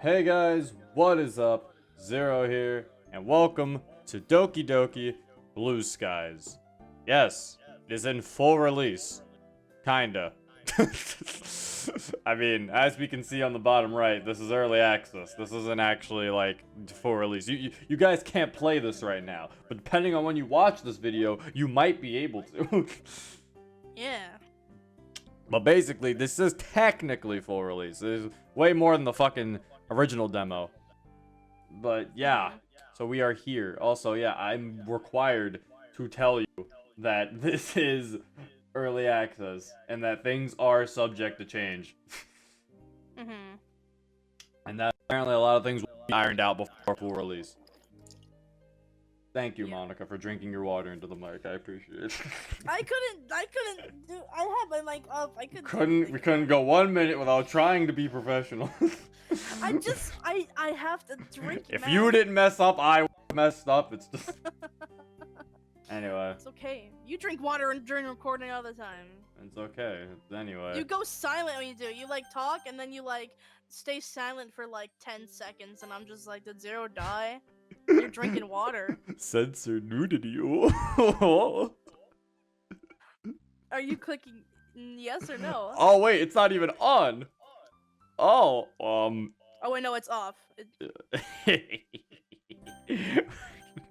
Hey guys, what is up? Zero here, and welcome to Doki Doki Blue Skies. Yes, it is in full release. Kinda. I mean, as we can see on the bottom right, this is early access. This isn't actually like full release. You guys can't play this right now, but depending on when you watch this video, you might be able to. Yeah. But basically, this is technically full release. It's way more than the fucking original demo. But yeah, so we are here. Also, yeah, I'm required to tell you that this is early access and that things are subject to change. And that apparently a lot of things will be ironed out before full release. Thank you, Monica, for drinking your water into the mic. I appreciate it. I couldn't do. I had my mic up. We couldn't go 1 minute without trying to be professional. I have to drink. If you didn't mess up, I messed up. It's just. Anyway. It's okay. You drink water during recording all the time. It's okay. Anyway. You go silent when you do. You like talk and then you like stay silent for like 10 seconds, and I'm just like, did Zero die? You're drinking water. Censor nudity. Are you clicking yes or no? Oh wait, it's not even on. Oh, Oh wait, no, it's off.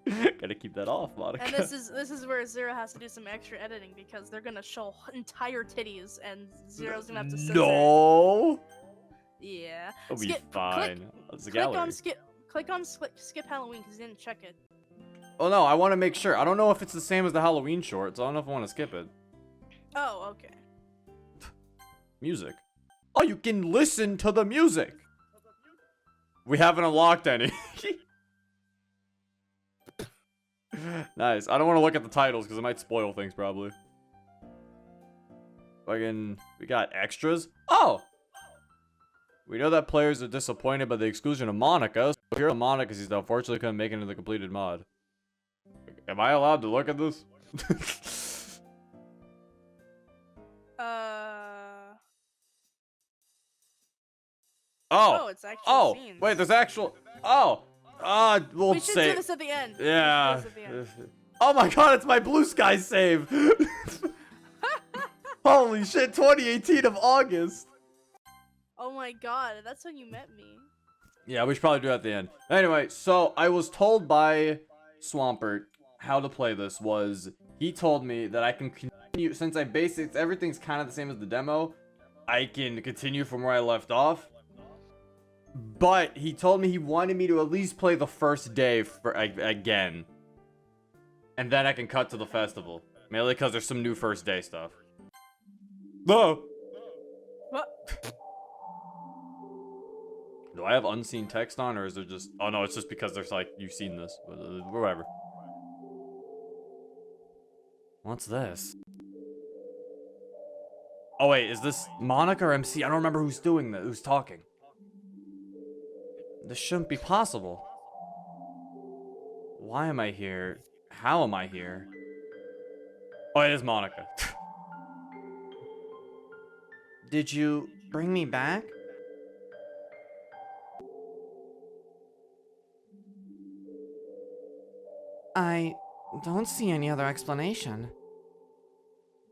Gotta keep that off, Monica. And this is where Zero has to do some extra editing because they're gonna show entire titties, and Zero's gonna have to censor. No. Yeah. It'll be fine. Click on skip Halloween because you didn't check it. Oh no, I want to make sure. I don't know if it's the same as the Halloween short, so I don't know if I want to skip it. Oh, okay. Music. Oh, you can listen to the music. We haven't unlocked any. Nice. I don't want to look at the titles because it might spoil things probably. We got extras. Oh! We know that players are disappointed by the exclusion of Monica, so here are Monica's he's unfortunately couldn't make it into the completed mod. Am I allowed to look at this? Oh, it's actual scenes. Wait, there's actual. We'll we should say. do this at the end. Yeah. Oh my god, it's my Blue Sky save. Holy shit, 2018 of August. Oh my god, that's when you met me. Yeah, we should probably do it at the end. Anyway, so I was told by Swampert how to play this was he told me that I can continue since everything's kind of the same as the demo. I can continue from where I left off. But he told me he wanted me to at least play the first day again. And then I can cut to the festival. Mainly because there's some new first day stuff. No. What? Do I have unseen text on, or is there just... Oh, no, it's just because there's, like, you've seen this. Whatever. What's this? Oh, wait, is this Monica or MC? I don't remember who's doing that, who's talking. This shouldn't be possible. Why am I here? How am I here? Oh, it is Monica. Did you bring me back? I don't see any other explanation.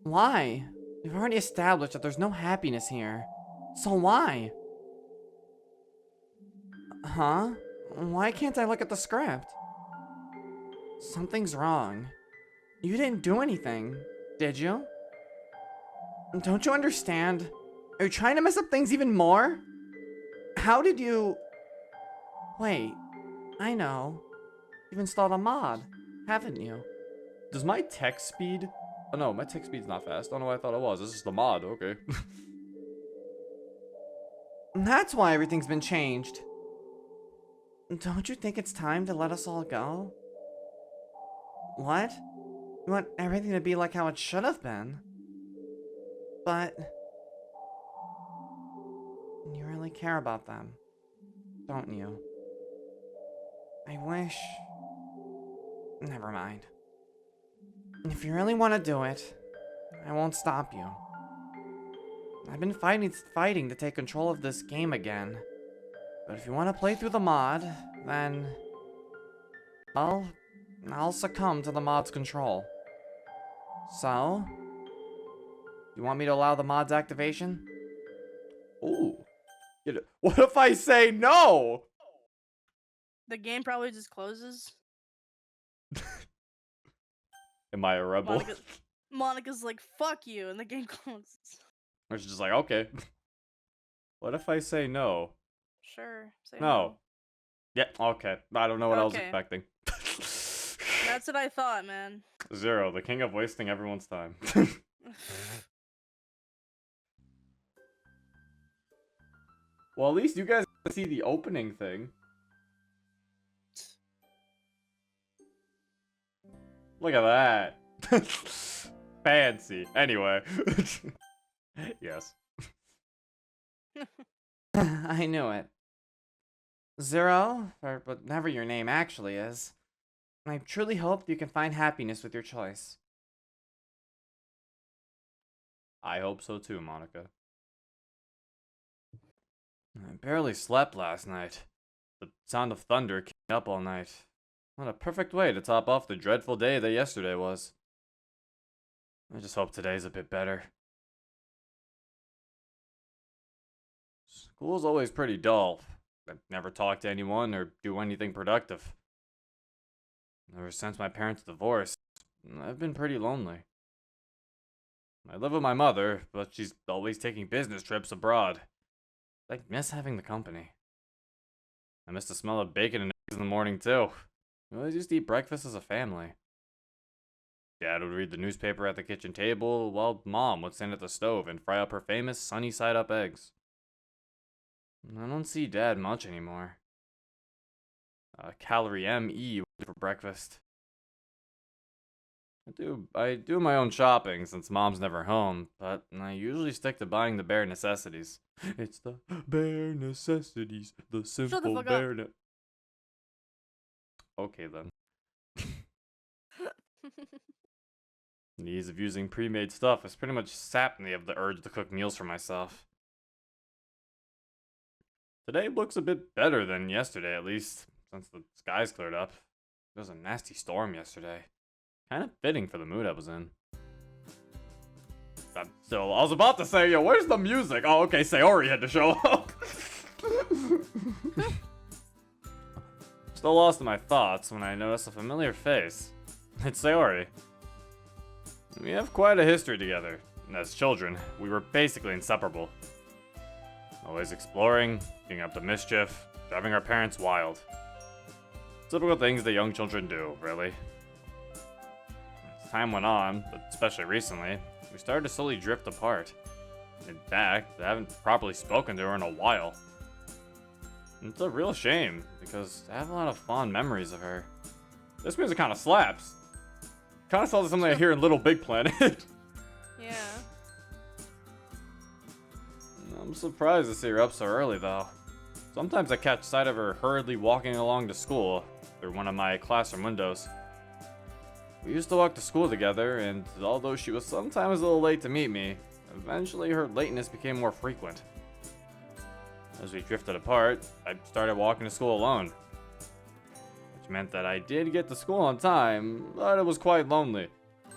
Why? We've already established that there's no happiness here. So why? Huh? Why can't I look at the script? Something's wrong. You didn't do anything, did you? Don't you understand? Are you trying to mess up things even more? How did you... Wait, I know. You've installed a mod, haven't you? Does my text speed... Oh no, my text speed's not fast. I don't know what I thought it was. This is the mod, okay. That's why everything's been changed. Don't you think it's time to let us all go? What? You want everything to be like how it should have been? But... You really care about them, don't you? I wish... Never mind. If you really want to do it, I won't stop you. I've been fighting to take control of this game again. But if you want to play through the mod, then I'll succumb to the mod's control. So, you want me to allow the mod's activation? Ooh. What if I say no? The game probably just closes. Am I a rebel? Monica's like, fuck you, and the game closes. Or she's just like, okay. What if I say no? Sure. Say No. Yeah, okay. I don't know what I was Okay. expecting. That's what I thought, man. Zero, the king of wasting everyone's time. Well, at least you guys see the opening thing. Look at that. Fancy. Anyway. Yes. I knew it. Zero, or whatever your name actually is. I truly hope you can find happiness with your choice. I hope so too, Monica. I barely slept last night. The sound of thunder kept me up all night. What a perfect way to top off the dreadful day that yesterday was. I just hope today's a bit better. School's always pretty dull. I never talk to anyone or do anything productive. Ever since my parents' divorce, I've been pretty lonely. I live with my mother, but she's always taking business trips abroad. I miss having the company. I miss the smell of bacon and eggs in the morning, too. We always used to eat breakfast as a family. Dad would read the newspaper at the kitchen table, while Mom would stand at the stove and fry up her famous sunny-side-up eggs. I don't see Dad much anymore. Calorie M.E. for breakfast. I do my own shopping since Mom's never home, but I usually stick to buying the bare necessities. It's the bare necessities, the simple bare Okay then. The ease of using pre-made stuff has pretty much sapped me of the urge to cook meals for myself. Today looks a bit better than yesterday, at least, since the skies cleared up. There was a nasty storm yesterday. Kind of fitting for the mood I was in. I was about to say, yo, where's the music? Oh, okay, Sayori had to show up. Still lost in my thoughts when I noticed a familiar face. It's Sayori. We have quite a history together. As children, we were basically inseparable. Always exploring, getting up to mischief, driving our parents wild. Typical things that young children do, really. As time went on, but especially recently, we started to slowly drift apart. In fact, I haven't properly spoken to her in a while. It's a real shame, because I have a lot of fond memories of her. This music kind of slaps. Kind of sounds like something I hear in Little Big Planet. Yeah. I'm surprised to see her up so early, though. Sometimes I catch sight of her hurriedly walking along to school through one of my classroom windows. We used to walk to school together, and although she was sometimes a little late to meet me, eventually her lateness became more frequent. As we drifted apart, I started walking to school alone. Which meant that I did get to school on time, but it was quite lonely.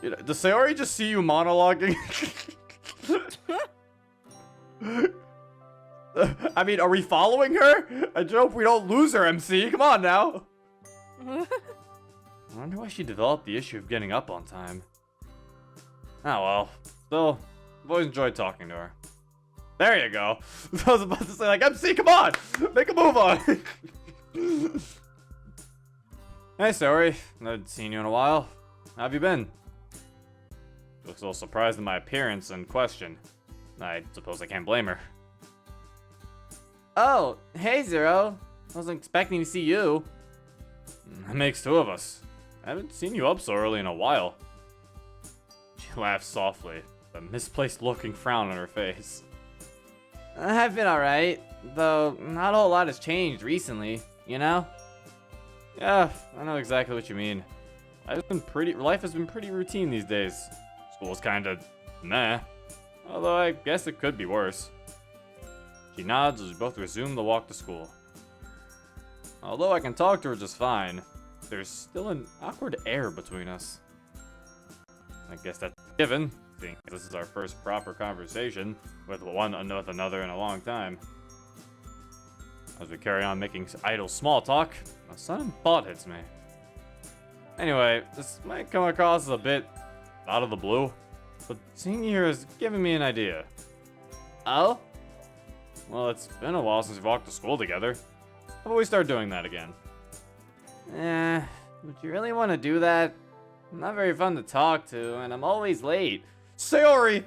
Does Sayori just see you monologuing? I mean, are we following her? I hope we don't lose her, MC. Come on now. I wonder why she developed the issue of getting up on time. Oh well. Still, I've always enjoyed talking to her. There you go. I was about to say, like, MC, come on! Make a move on! Hey, Sayori. I haven't seen you in a while. How have you been? She looks a little surprised at my appearance and question. I suppose I can't blame her. Oh, hey, Zero. I wasn't expecting to see you. That makes two of us. I haven't seen you up so early in a while. She laughed softly, a misplaced looking frown on her face. I've been alright, though not a whole lot has changed recently, you know? Yeah, I know exactly what you mean. Life has been pretty routine these days. School's kinda meh, although I guess it could be worse. She nods as we both resume the walk to school. Although I can talk to her just fine, there's still an awkward air between us. I guess that's a given, seeing this is our first proper conversation with another in a long time. As we carry on making idle small talk, a sudden thought hits me. Anyway, this might come across as a bit out of the blue, but seeing you here has given me an idea. Oh? Well, it's been a while since we've walked to school together. How about we start doing that again? Would you really want to do that? I'm not very fun to talk to, and I'm always late. Sayori!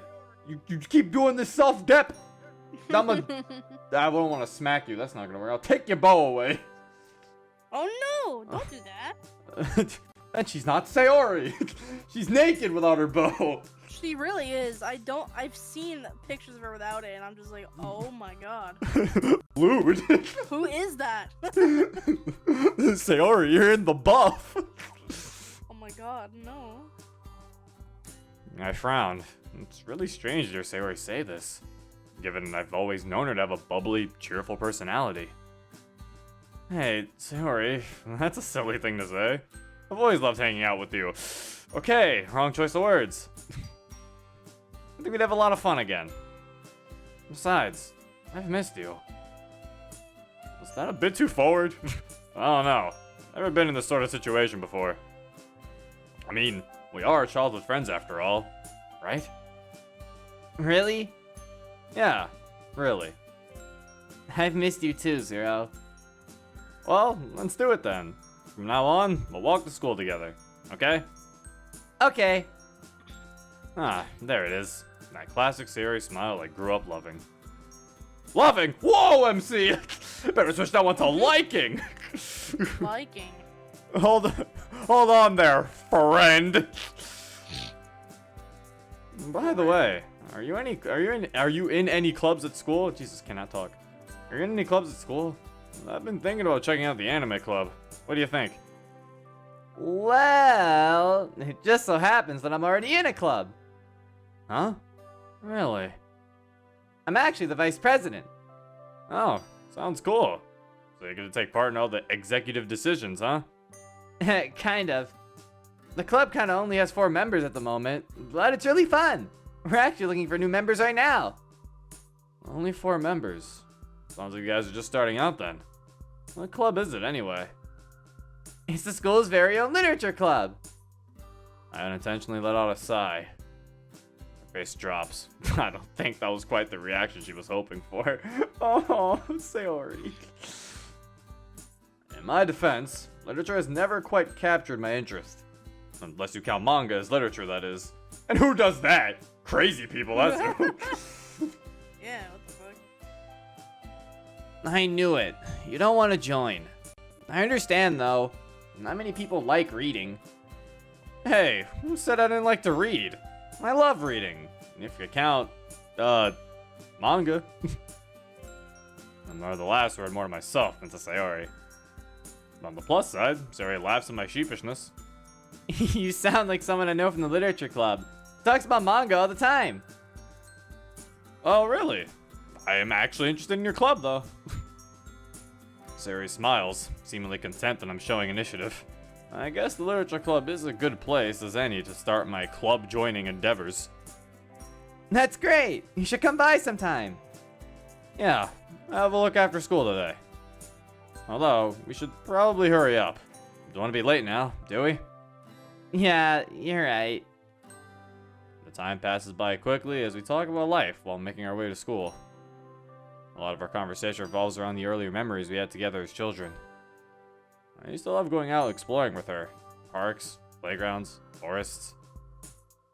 You keep doing this self-dep! I don't want to smack you, that's not gonna work. I'll take your bow away. Oh no, don't do that. And she's not Sayori. She's naked without her bow. She really is. I've seen pictures of her without it, and I'm just like, oh my god. Lewd. Who is that? Sayori, you're in the buff. Oh my god, no. I frowned. It's really strange to hear Sayori say this, given I've always known her to have a bubbly, cheerful personality. Hey, Sayori, that's a silly thing to say. I've always loved hanging out with you. Okay, wrong choice of words. I think we'd have a lot of fun again. Besides, I've missed you. Was that a bit too forward? I don't know. Never been in this sort of situation before. I mean, we are childhood friends after all, right? Really? Yeah, really. I've missed you too, Zero. Well, let's do it then. From now on, we'll walk to school together, okay? Okay. Ah, there it is. That classic Sayori smile I grew up loving. Loving? Whoa, MC! Better switch that one to liking! Liking. Hold on there, friend. By the way, are you in any clubs at school? Jesus, cannot talk. Are you in any clubs at school? I've been thinking about checking out the anime club. What do you think? Well, it just so happens that I'm already in a club. Huh? Really? I'm actually the vice president. Oh, sounds cool. So you're gonna take part in all the executive decisions, huh? Kind of. The club kind of only has 4 members at the moment, but it's really fun. We're actually looking for new members right now. Only 4 members. Sounds like you guys are just starting out then. What club is it anyway? It's the school's very own literature club. I unintentionally let out a sigh. Her face drops. I don't think that was quite the reaction she was hoping for. Oh, Sayori. In my defense, literature has never quite captured my interest. Unless you count manga as literature, that is. And who does that? Crazy people, that's who. Yeah, what the fuck? I knew it. You don't want to join. I understand, though. Not many people like reading. Hey, who said I didn't like to read? I love reading. If you count, manga. I'm more the last word more to myself than to Sayori. On the plus side, Sayori laughs at my sheepishness. You sound like someone I know from the literature club. Talks about manga all the time. Oh, really? I am actually interested in your club, though. Sayori smiles, seemingly content that I'm showing initiative. I guess the literature club is a good place as any to start my club joining endeavors. That's great! You should come by sometime. Yeah, I'll have a look after school today. Although, we should probably hurry up. Don't want to be late now, do we? Yeah, you're right. The time passes by quickly as we talk about life while making our way to school. A lot of our conversation revolves around the earlier memories we had together as children. I used to love going out exploring with her. Parks, playgrounds, forests.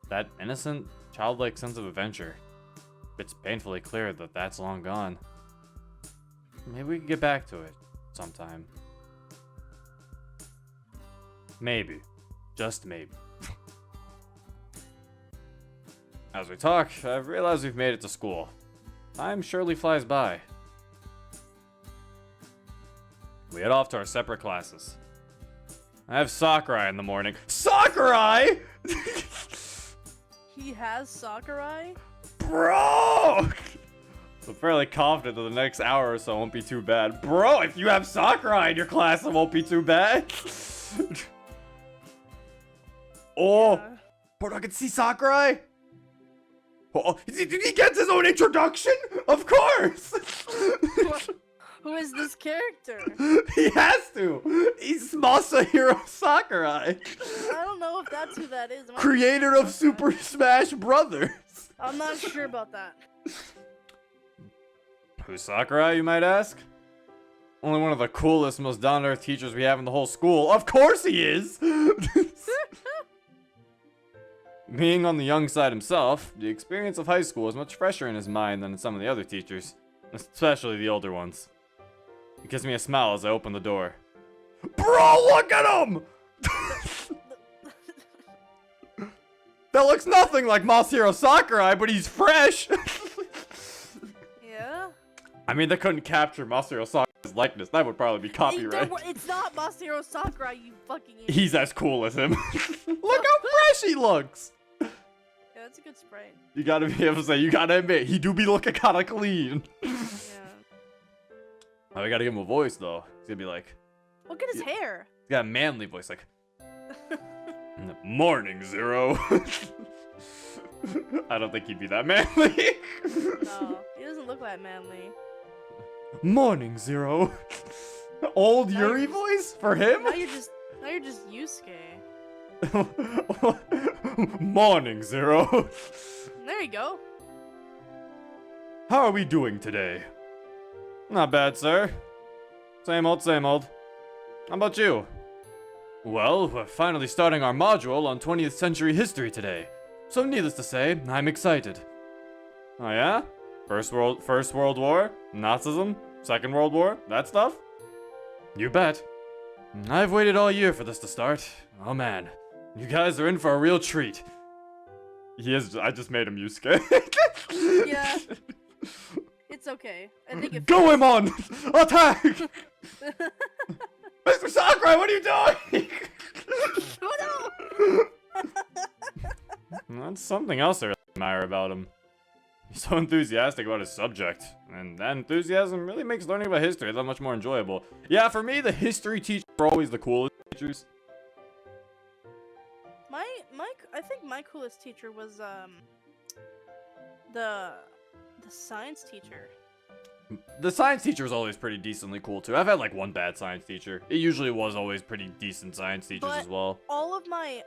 That innocent, childlike sense of adventure. It's painfully clear that that's long gone. Maybe we can get back to it sometime. Maybe. Just maybe. As we talk, I've realized we've made it to school. Time surely flies by. We head off to our separate classes. I have Sakurai in the morning. Sakurai?! He has Sakurai? Bro! I'm fairly confident that the next hour or so won't be too bad. Bro, if you have Sakurai in your class, it won't be too bad. Oh, Yeah. but I can see Sakurai. Oh, did he get his own introduction? Of course. Who is this character? He has to. He's Masahiro Sakurai, I don't know if that's who that is. Am I creator sure of about Super that? Smash Brothers. I'm not sure about that. Who's Sakurai, you might ask? Only one of the coolest, most down-to-earth teachers we have in the whole school. Of course he is! Being on the young side himself, the experience of high school is much fresher in his mind than some of the other teachers, especially the older ones. He gives me a smile as I open the door. Bro, look at him! That looks nothing like Masahiro Sakurai, but he's fresh! Yeah? I mean, they couldn't capture Masahiro Sakurai's likeness. That would probably be copyright. It's not Masahiro Sakurai, you fucking idiot. He's as cool as him. Look how fresh he looks! Yeah, that's a good sprite. You gotta be able to say, you gotta admit, he do be looking kinda clean. Yeah. Oh, we gotta give him a voice, though. He's gonna be like, Look at his hair. he's got a manly voice, like, Morning, Zero. I don't think he'd be that manly. No, he doesn't look that manly. Morning, Zero. Old Now Yuri you're- voice for him? Now you're just Yusuke. Morning, Zero. There you go. How are we doing today? Not bad, sir. Same old, same old. How about you? Well, we're finally starting our module on 20th century history today. So needless to say, I'm excited. Oh yeah? First World War? Nazism? Second World War? That stuff? You bet. I've waited all year for this to start. Oh man. You guys are in for a real treat. He is. I just made him Yusuke. Yeah. It's okay. I think it Go him on! Attack! Mr. Sakurai, what are you doing? Oh no! That's something else I really admire about him. He's so enthusiastic about his subject, and that enthusiasm really makes learning about history that much more enjoyable. Yeah, for me, the history teachers are always the coolest teachers. I think my coolest teacher was the science teacher. The science teacher was always pretty decently cool too. I've had like one bad science teacher. It usually was always pretty decent science teachers But as well. all of my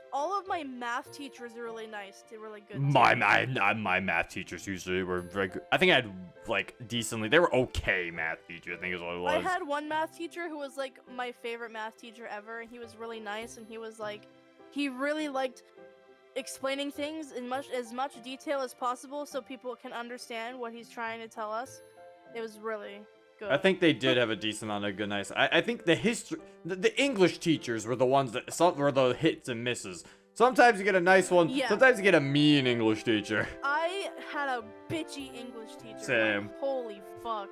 math teachers are really nice. They're really good. My too. math teachers usually were very good. I think I had like decently. They were okay math teachers. I think is what it was. I had one math teacher who was like my favorite math teacher ever, and he was really nice, and he was like, he really liked explaining things in as much detail as possible so people can understand what he's trying to tell us. It was really good. I think they did have a decent amount of good nice. I think the English teachers were the ones that some were the hits and misses. Sometimes you get a nice one. Yeah. Sometimes you get a mean English teacher. I had a bitchy English teacher. Same. Like, holy fuck.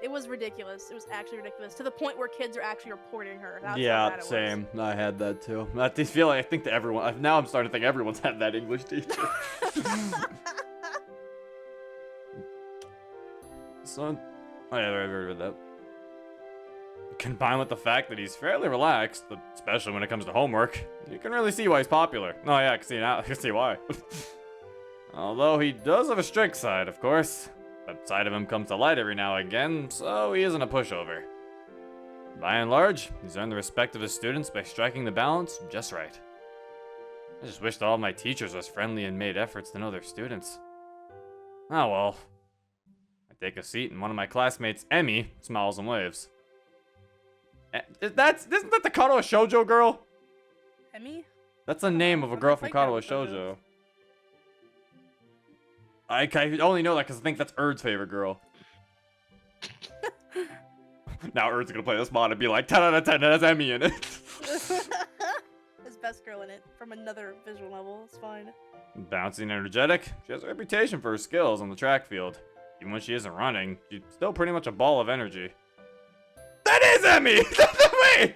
It was ridiculous. It was actually ridiculous. To the point where kids are actually reporting her. That's how Yeah, bad it was. same. I had that too. I just feel like I think that everyone. Now I'm starting to think everyone's had that English teacher. So, oh yeah, I read that. Combined with the fact that he's fairly relaxed, especially when it comes to homework, you can really see why he's popular. Oh yeah, I can see now. I can see why. Although he does have a strict side, of course. That side of him comes to light every now and again, so he isn't a pushover. By and large, he's earned the respect of his students by striking the balance just right. I just wished all my teachers was friendly and made efforts to know their students. Oh well. I take a seat and one of my classmates, Emmy, smiles and waves. Isn't that the Kadoa Shoujo girl? Emmy? That's the name of a girl from I like Kadoa Kadoa Shoujo. I only know that because I think that's Erd's favorite girl. Now Erd's gonna play this mod and be like, 10 out of 10, it has Emmy in it. His best girl in it from another visual level. It's fine. Bouncy and energetic, she has a reputation for her skills on the track field. Even when she isn't running, she's still pretty much a ball of energy. That is Emmy! Wait!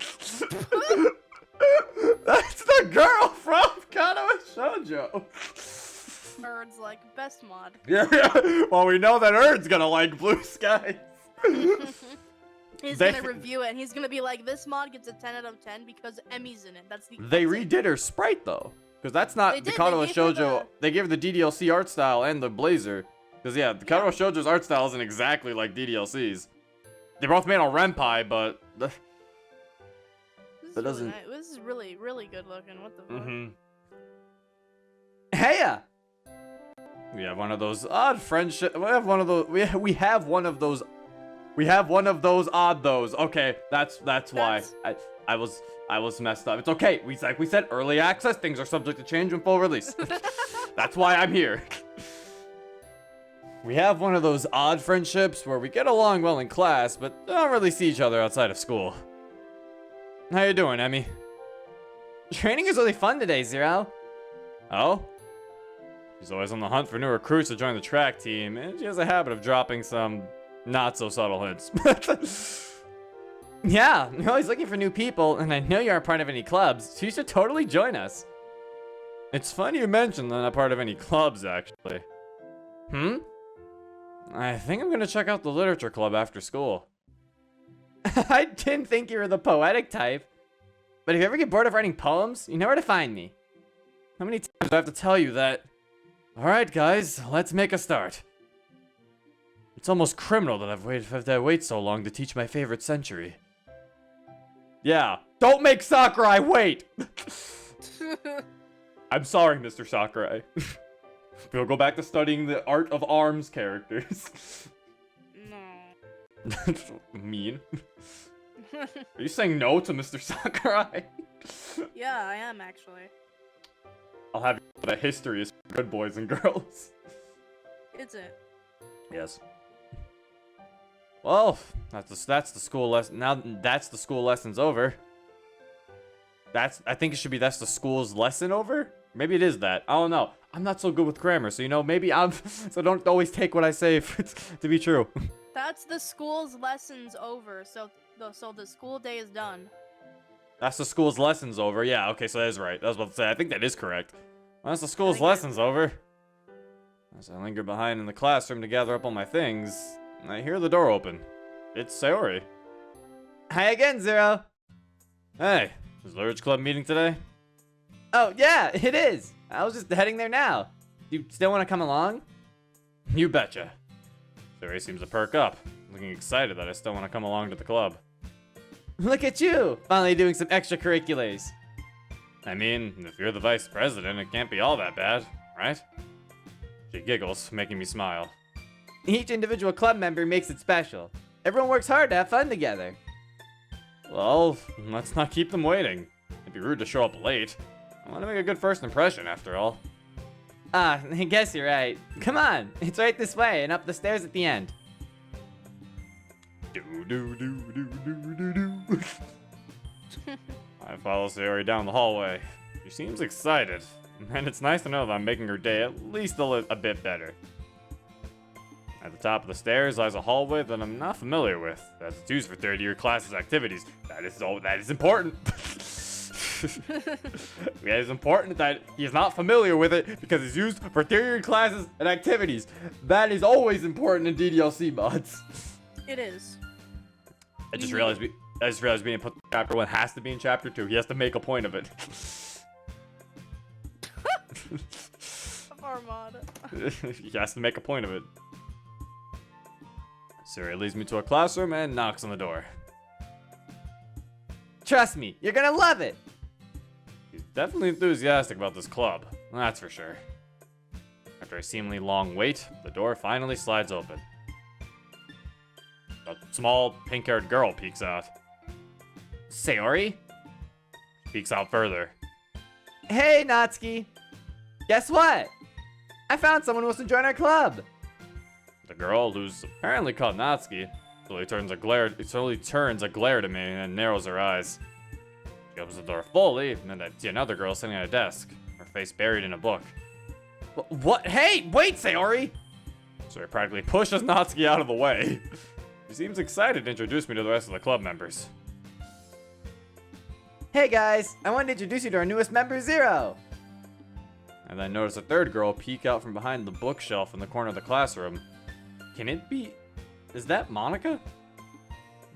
That's the girl from Kadoa Shoujo! Erd's like, best mod. Yeah. Well, we know that Erd's gonna like Blue Skies. He's gonna review it, and he's gonna be like, this mod gets a 10 out of 10 because Emmy's in it. That's it. Redid her sprite, though. Because that's not the Katawa Shoujo. They gave her the DDLC art style and the blazer. Because, yeah, the Katawa Shoujo's art style isn't exactly like DDLC's. They both made on Renpai, but... that doesn't... Really nice. This is really, really good looking. What the fuck? Heya! We have one of those odd friendship... We have one of those... We have one of those... We have one of those odd those. Okay, that's why. I was messed up. It's okay. Like we said, early access, things are subject to change when full release. That's why I'm here. We have one of those odd friendships where we get along well in class, but don't really see each other outside of school. How you doing, Emmy? Training is really fun today, Zero. Oh? She's always on the hunt for new recruits to join the track team, and she has a habit of dropping some not so subtle hints. Yeah, you're always looking for new people, and I know you aren't part of any clubs, so you should totally join us. It's funny you mentioned that I'm not part of any clubs, actually. I think I'm gonna check out the literature club after school. I didn't think you were the poetic type. But if you ever get bored of writing poems, you know where to find me. How many times do I have to tell you that? Alright guys, let's make a start. It's almost criminal that I've waited so long to teach my favorite century. Yeah, don't make Sakurai wait! I'm sorry, Mr. Sakurai. We'll go back to studying the art of arms characters. No. Mean. Are you saying no to Mr. Sakurai? Yeah, I am actually. I'll have you know that history is for good boys and girls. Is it? Yes. Well, that's the school lesson. Now that's the school lesson's over. I think it should be that's the school's lesson over? Maybe it is that. I don't know. I'm not so good with grammar, so you know, maybe so don't always take what I say to be true. That's the school's lessons over, so the school day is done. That's the school's lessons over. Yeah, okay, so that is right. I was about to say, I think that is correct. That's the school's lessons over. As I linger behind in the classroom to gather up all my things, I hear the door open. It's Sayori. Hi again, Zero. Hey, is the Literature Club meeting today? Oh, yeah, it is. I was just heading there now. Do you still want to come along? You betcha. Sayori seems to perk up, looking excited that I still want to come along to the club. Look at you, finally doing some extracurriculars. I mean, if you're the vice president, it can't be all that bad, right? She giggles, making me smile. Each individual club member makes it special. Everyone works hard to have fun together. Well, let's not keep them waiting. It'd be rude to show up late. I want to make a good first impression, after all. I guess you're right. Come on, it's right this way and up the stairs at the end. I follow Sayori down the hallway. She seems excited, and it's nice to know that I'm making her day at least a bit better. At the top of the stairs lies a hallway that I'm not familiar with. That's used for third-year classes activities. That is important. It is important that he's not familiar with it because it's used for third-year classes and activities. That is always important in DDLC mods. It is. I just realized being put in chapter 1 has to be in chapter 2. He has to make a point of it. Armada. He has to make a point of it. Sayori leads me to a classroom and knocks on the door. Trust me, you're gonna love it! He's definitely enthusiastic about this club, that's for sure. After a seemingly long wait, the door finally slides open. A small, pink-haired girl peeks out. Sayori? She peeks out further. Hey, Natsuki! Guess what? I found someone who wants to join our club! The girl, who's apparently called Natsuki, slowly turns a glare to me and narrows her eyes. She opens the door fully, and I see another girl sitting at a desk, her face buried in a book. What? Hey, wait, Sayori! Sayori practically pushes Natsuki out of the way. She seems excited to introduce me to the rest of the club members. Hey guys, I wanted to introduce you to our newest member, Zero. and then notice a third girl peek out from behind the bookshelf in the corner of the classroom. Can it be... Is that Monica?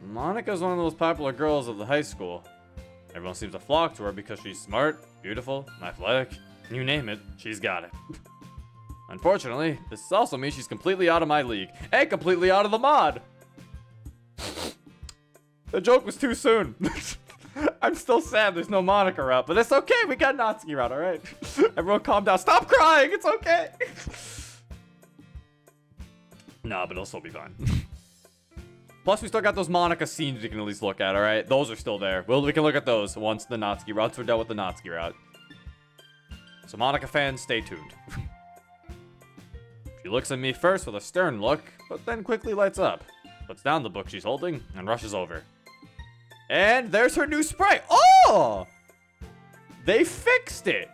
Monica's one of the most popular girls of the high school. Everyone seems to flock to her because she's smart, beautiful, athletic. You name it, she's got it. Unfortunately, this also means she's completely out of my league, and completely out of the mod! The joke was too soon. I'm still sad there's no Monica route, but it's okay, we got Natsuki route, alright? Everyone calm down, stop crying, it's okay! Nah, but it'll still be fine. Plus, we still got those Monica scenes we can at least look at, alright? Those are still there. Well, we can look at those once the Natsuki routes we're done with the Natsuki route. So Monica fans, stay tuned. She looks at me first with a stern look, but then quickly lights up, puts down the book she's holding, and rushes over. And there's her new sprite. Oh! They fixed it.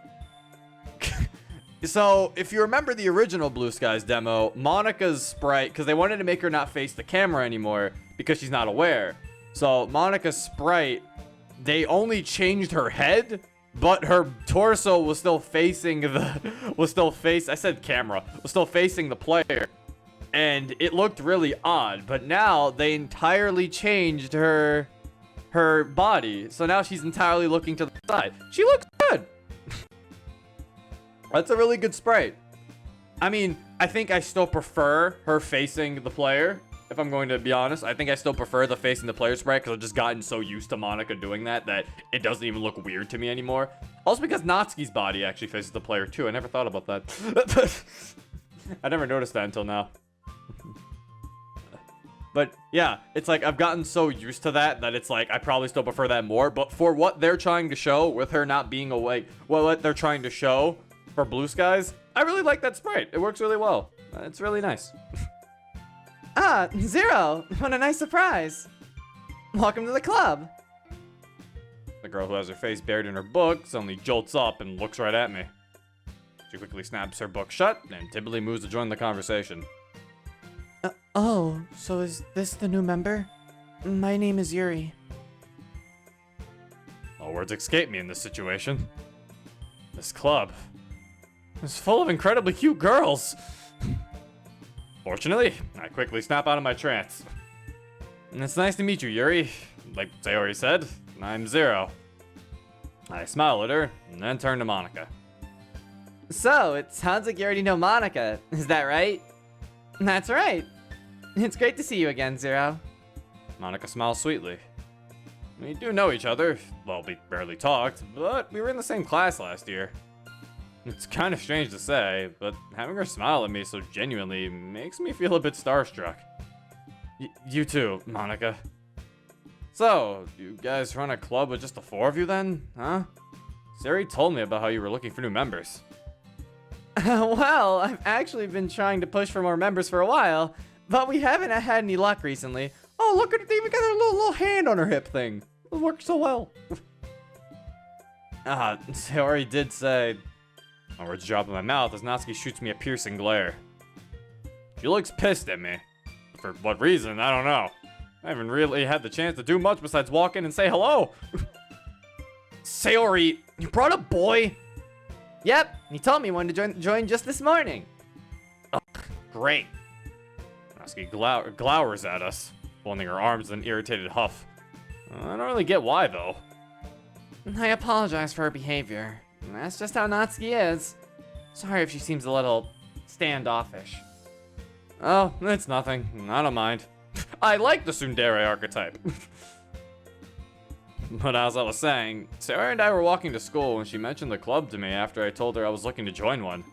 So, if you remember the original Blue Skies demo, Monica's sprite, because they wanted to make her not face the camera anymore because she's not aware. So, Monica's sprite, they only changed her head, but her torso was still facing the, was still facing the player. And it looked really odd, but now they entirely changed her body. So now she's entirely looking to the side. She looks good. That's a really good sprite. I mean, I think I still prefer her facing the player. If I'm going to be honest, I think I still prefer the facing the player sprite because I've just gotten so used to Monica doing that it doesn't even look weird to me anymore. Also because Natsuki's body actually faces the player too. I never thought about that. I never noticed that until now. But yeah, it's like I've gotten so used to that it's like I probably still prefer that more. But for what they're trying to show with her not being awake, what they're trying to show for Blue Skies, I really like that sprite. It works really well. It's really nice. Ah, Zero! What a nice surprise! Welcome to the club! The girl who has her face buried in her book suddenly jolts up and looks right at me. She quickly snaps her book shut and timidly moves to join the conversation. Oh, so is this the new member? My name is Yuri. All words escape me in this situation. This club is full of incredibly cute girls. Fortunately, I quickly snap out of my trance. And it's nice to meet you, Yuri. Like Sayori said, I'm Zero. I smile at her and then turn to Monica. So, it sounds like you already know Monica, is that right? That's right. It's great to see you again, Zero. Monica smiles sweetly. We do know each other. Well, we barely talked, but we were in the same class last year. It's kind of strange to say, but having her smile at me so genuinely makes me feel a bit starstruck. You too, Monica. So, you guys run a club with just the four of you then, huh? Sari told me about how you were looking for new members. Well, I've actually been trying to push for more members for a while, but we haven't had any luck recently. Oh, look at it, they even got her little hand on her hip thing. It worked so well. Sayori did say... My words drop in my mouth as Natsuki shoots me a piercing glare. She looks pissed at me. For what reason, I don't know. I haven't really had the chance to do much besides walk in and say hello. Sayori, you brought a boy? Yep, he told me he wanted to join just this morning. Ugh, great. Natsuki glowers at us, folding her arms in an irritated huff. I don't really get why, though. I apologize for her behavior. That's just how Natsuki is. Sorry if she seems a little standoffish. Oh, it's nothing. I don't mind. I like the tsundere archetype. But as I was saying, Sarah and I were walking to school when she mentioned the club to me after I told her I was looking to join one.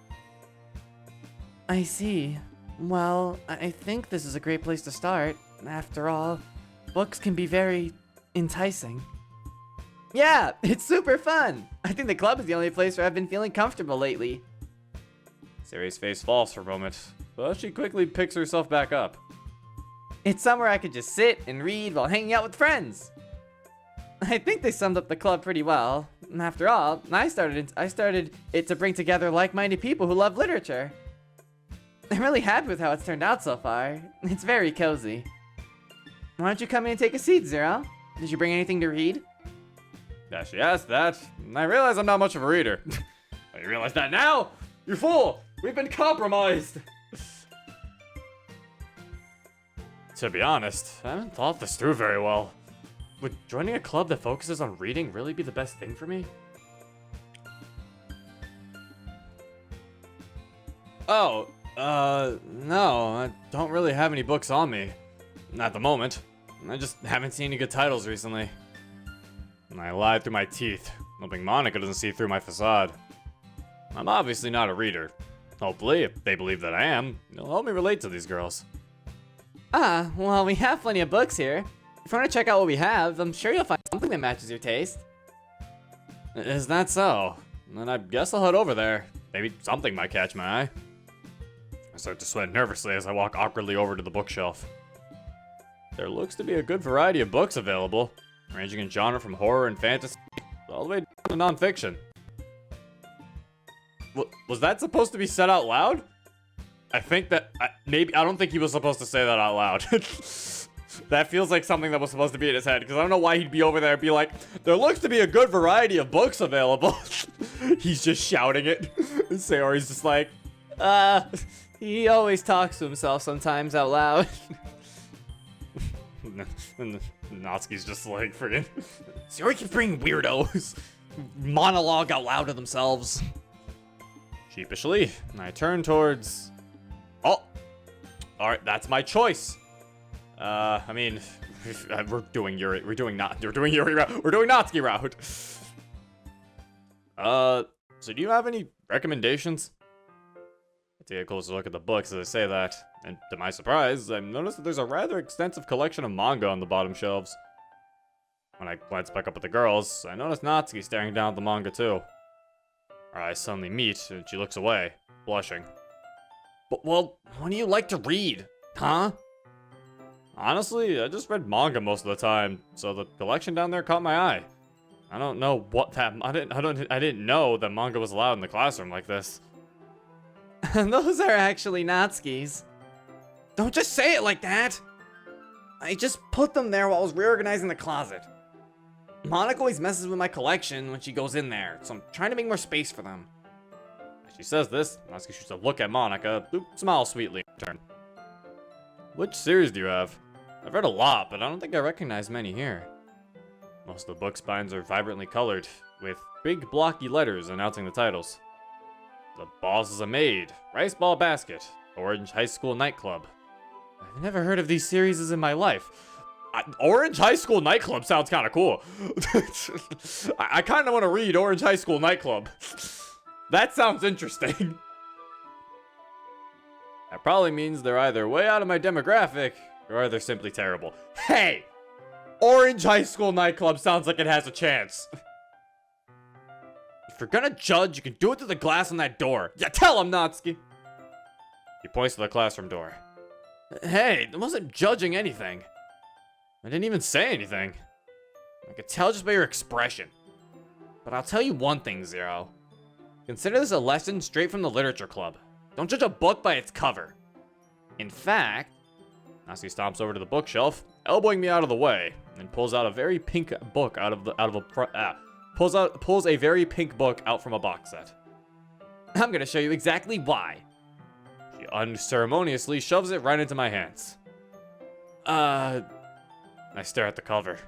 I see. Well, I think this is a great place to start. After all, books can be very enticing. Yeah, it's super fun. I think the club is the only place where I've been feeling comfortable lately. Sari's face falls for a moment, but she quickly picks herself back up. It's somewhere I could just sit and read while hanging out with friends. I think they summed up the club pretty well. After all, I started it to bring together like-minded people who love literature. I'm really happy with how it's turned out so far. It's very cozy. Why don't you come in and take a seat, Zero? Did you bring anything to read? Yeah, she asked that, and I realize I'm not much of a reader. You realize that now? You fool! We've been compromised! To be honest, I haven't thought this through very well. Would joining a club that focuses on reading really be the best thing for me? Oh, no, I don't really have any books on me. Not at the moment. I just haven't seen any good titles recently. And I lied through my teeth, hoping Monica doesn't see through my facade. I'm obviously not a reader. Hopefully, if they believe that I am, it'll help me relate to these girls. Ah, well, we have plenty of books here. If you want to check out what we have, I'm sure you'll find something that matches your taste. Is that so? Then I guess I'll head over there. Maybe something might catch my eye. I start to sweat nervously as I walk awkwardly over to the bookshelf. There looks to be a good variety of books available, ranging in genre from horror and fantasy all the way down to nonfiction. Was that supposed to be said out loud? I think that, I don't think he was supposed to say that out loud. That feels like something that was supposed to be in his head, because I don't know why he'd be over there and be like, there looks to be a good variety of books available. He's just shouting it. Sayori's just like, he always talks to himself sometimes out loud. And Natsuki's just like, friggin', Sayori keeps bringing weirdos. Monologue out loud to themselves. Sheepishly, I turn towards... Oh! Alright, that's my choice. I mean, we're doing Natsuki route. So do you have any recommendations? I take a closer look at the books as I say that, and to my surprise, I noticed that there's a rather extensive collection of manga on the bottom shelves. When I glance back up at the girls, I notice Natsuki staring down at the manga too. Our eyes suddenly meet, and she looks away, blushing. But, well, what do you like to read? Huh? Honestly, I just read manga most of the time, so the collection down there caught my eye. I don't know what that... I didn't know that manga was allowed in the classroom like this. Those are actually Natsuki's. Don't just say it like that! I just put them there while I was reorganizing the closet. Monica always messes with my collection when she goes in there, so I'm trying to make more space for them. As she says this, Natsuki shoots a look at Monica, who smiles sweetly in turn. Which series do you have? I've read a lot, but I don't think I recognize many here. Most of the book spines are vibrantly colored, with big blocky letters announcing the titles. The Boss is a Maid, Rice Ball Basket, Orange High School Nightclub. I've never heard of these series in my life. Orange High School Nightclub sounds kind of cool. I kind of want to read Orange High School Nightclub. That sounds interesting. That probably means they're either way out of my demographic, or they're simply terrible. Hey! Orange High School Nightclub sounds like it has a chance. If you're gonna judge, you can do it through the glass on that door. Yeah, tell him, Natsuki! He points to the classroom door. Hey, I wasn't judging anything. I didn't even say anything. I could tell just by your expression. But I'll tell you one thing, Zero. Consider this a lesson straight from the literature club. Don't judge a book by its cover. In fact, Natsuki stomps over to the bookshelf, elbowing me out of the way, and pulls out a very pink book pulls a very pink book out from a box set. I'm gonna show you exactly why. She unceremoniously shoves it right into my hands. I stare at the cover.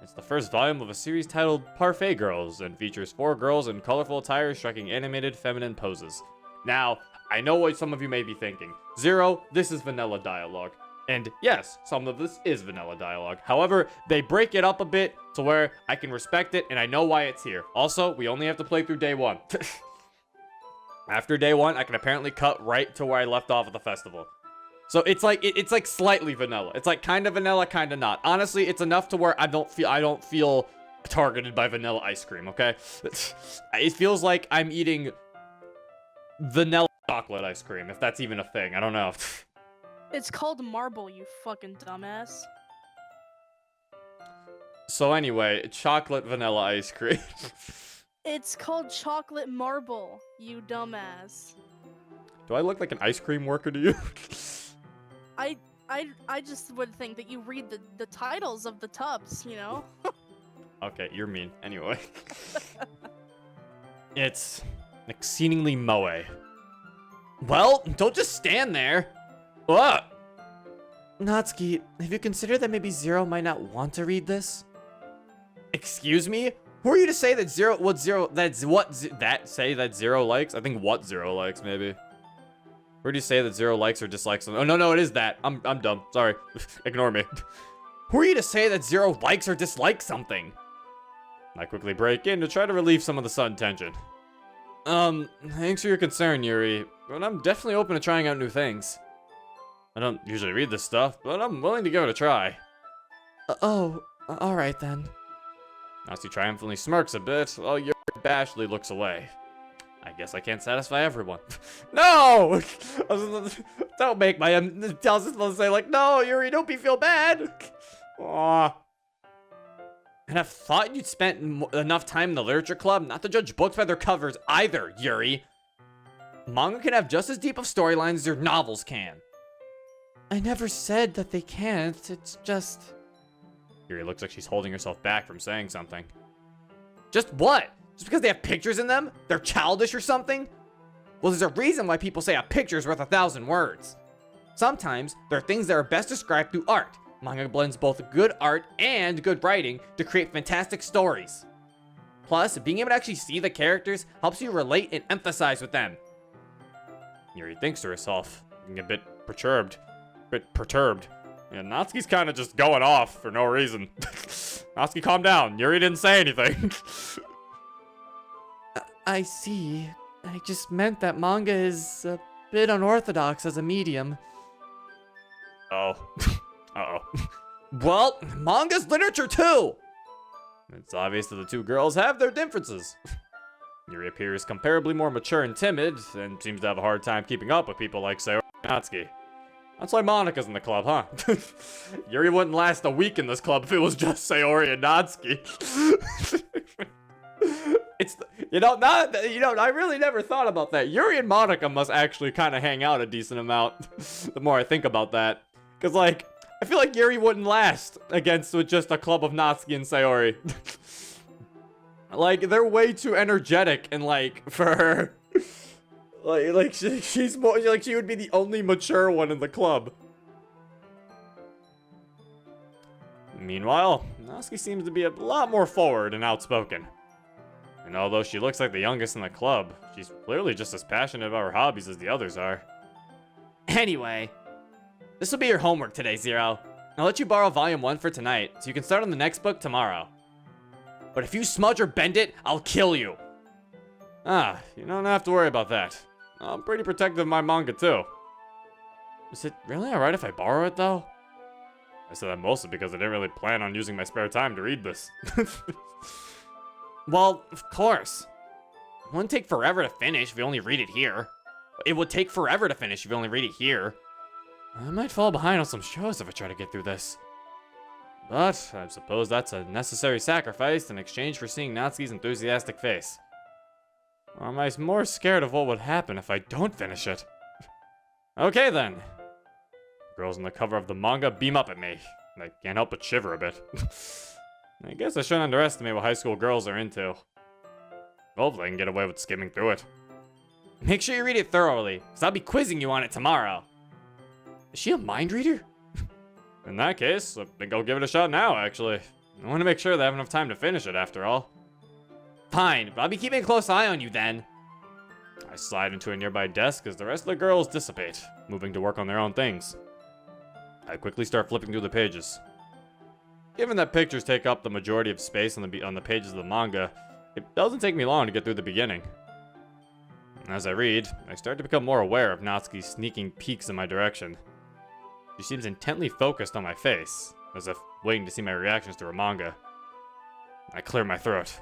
It's the first volume of a series titled Parfait Girls and features 4 girls in colorful attire striking animated feminine poses. Now, I know what some of you may be thinking. Zero, this is vanilla dialogue. And yes, some of this is vanilla dialogue. However, they break it up a bit to where I can respect it and I know why it's here. Also, we only have to play through day 1. After day 1, I can apparently cut right to where I left off at the festival. So it's like slightly vanilla. It's like kind of vanilla, kind of not. Honestly, it's enough to where I don't feel targeted by vanilla ice cream, okay? It feels like I'm eating vanilla chocolate ice cream, if that's even a thing. I don't know. It's called marble, you fucking dumbass. So anyway, chocolate vanilla ice cream. It's called chocolate marble, you dumbass. Do I look like an ice cream worker to you? I just would think that you read the titles of the tubs, you know? Okay, you're mean. Anyway. It's exceedingly moe. Well, don't just stand there. What? Natsuki, have you considered that maybe Zero might not want to read this? Excuse me? Who are you to say that Zero likes? I think what Zero likes, maybe. Where do you say that Zero likes or dislikes something? Oh, no, it is that. I'm dumb. Sorry. Ignore me. Who are you to say that Zero likes or dislikes something? I quickly break in to try to relieve some of the sudden tension. Thanks for your concern, Yuri, but I'm definitely open to trying out new things. I don't usually read this stuff, but I'm willing to give it a try. Alright then. Natsuki triumphantly smirks a bit, while Yuri bashfully looks away. I guess I can't satisfy everyone. No! Don't make my... I was supposed to say, like, no, Yuri, don't feel bad. Aww. And I thought you'd spent enough time in the literature club not to judge books by their covers either, Yuri. Manga can have just as deep of storylines as your novels can. I never said that they can't, it's just... Yuri looks like she's holding herself back from saying something. Just what? Just because they have pictures in them? They're childish or something? Well, there's a reason why people say a picture's worth 1,000 words. Sometimes, there are things that are best described through art. Manga blends both good art and good writing to create fantastic stories. Plus, being able to actually see the characters helps you relate and empathize with them. Yuri thinks to herself, getting a bit perturbed. Yeah, Natsuki's kind of just going off for no reason. Natsuki, calm down. Yuri didn't say anything. I see. I just meant that manga is a bit unorthodox as a medium. Oh. Uh-oh. Well, manga's literature too! It's obvious that the two girls have their differences. Yuri appears comparably more mature and timid, and seems to have a hard time keeping up with people like Sayori and Natsuki. That's why Monika's in the club, huh? Yuri wouldn't last a week in this club if it was just Sayori and Natsuki. I really never thought about that. Yuri and Monika must actually kind of hang out a decent amount, the more I think about that. Because, like, I feel like Yuri wouldn't last with just a club of Natsuki and Sayori. Like, they're way too energetic and, like, for her. She's more, like, she would be the only mature one in the club. Meanwhile, Natsuki seems to be a lot more forward and outspoken. And although she looks like the youngest in the club, she's clearly just as passionate about her hobbies as the others are. Anyway, this will be your homework today, Zero. I'll let you borrow volume 1 for tonight, so you can start on the next book tomorrow. But if you smudge or bend it, I'll kill you. You don't have to worry about that. I'm pretty protective of my manga too. Is it really alright if I borrow it though? I said that mostly because I didn't really plan on using my spare time to read this. Well, of course. It wouldn't take forever to finish if you only read it here. It would take forever to finish if you only read it here. I might fall behind on some shows if I try to get through this. But I suppose that's a necessary sacrifice in exchange for seeing Natsuki's enthusiastic face. Or am I more scared of what would happen if I don't finish it? Okay then. Girls on the cover of the manga beam up at me. I can't help but shiver a bit. I guess I shouldn't underestimate what high school girls are into. Hopefully I can get away with skimming through it. Make sure you read it thoroughly, because I'll be quizzing you on it tomorrow. Is she a mind reader? In that case, I think I'll give it a shot now, actually. I want to make sure that I have enough time to finish it, after all. Fine, but I'll be keeping a close eye on you then. I slide into a nearby desk as the rest of the girls dissipate, moving to work on their own things. I quickly start flipping through the pages. Given that pictures take up the majority of space on the pages of the manga, it doesn't take me long to get through the beginning. As I read, I start to become more aware of Natsuki's sneaking peeks in my direction. She seems intently focused on my face, as if waiting to see my reactions to her manga. I clear my throat.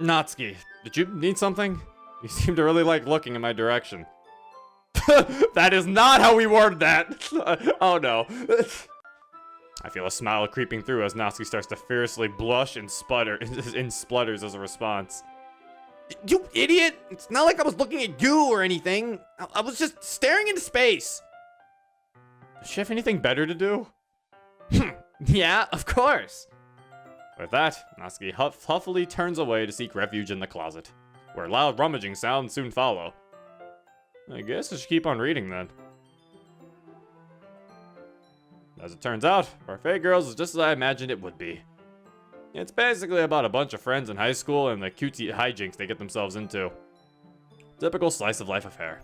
Natsuki, did you need something? You seem to really like looking in my direction. That is not how we word that! Oh no. I feel a smile creeping through as Natsuki starts to fiercely blush and splutters as a response. You idiot! It's not like I was looking at you or anything. I was just staring into space. Does she have anything better to do? Yeah, of course. With that, Natsuki huffily turns away to seek refuge in the closet, where loud rummaging sounds soon follow. I guess I should keep on reading then. As it turns out, Parfait Girls is just as I imagined it would be. It's basically about a bunch of friends in high school and the cutesy hijinks they get themselves into. Typical slice of life affair.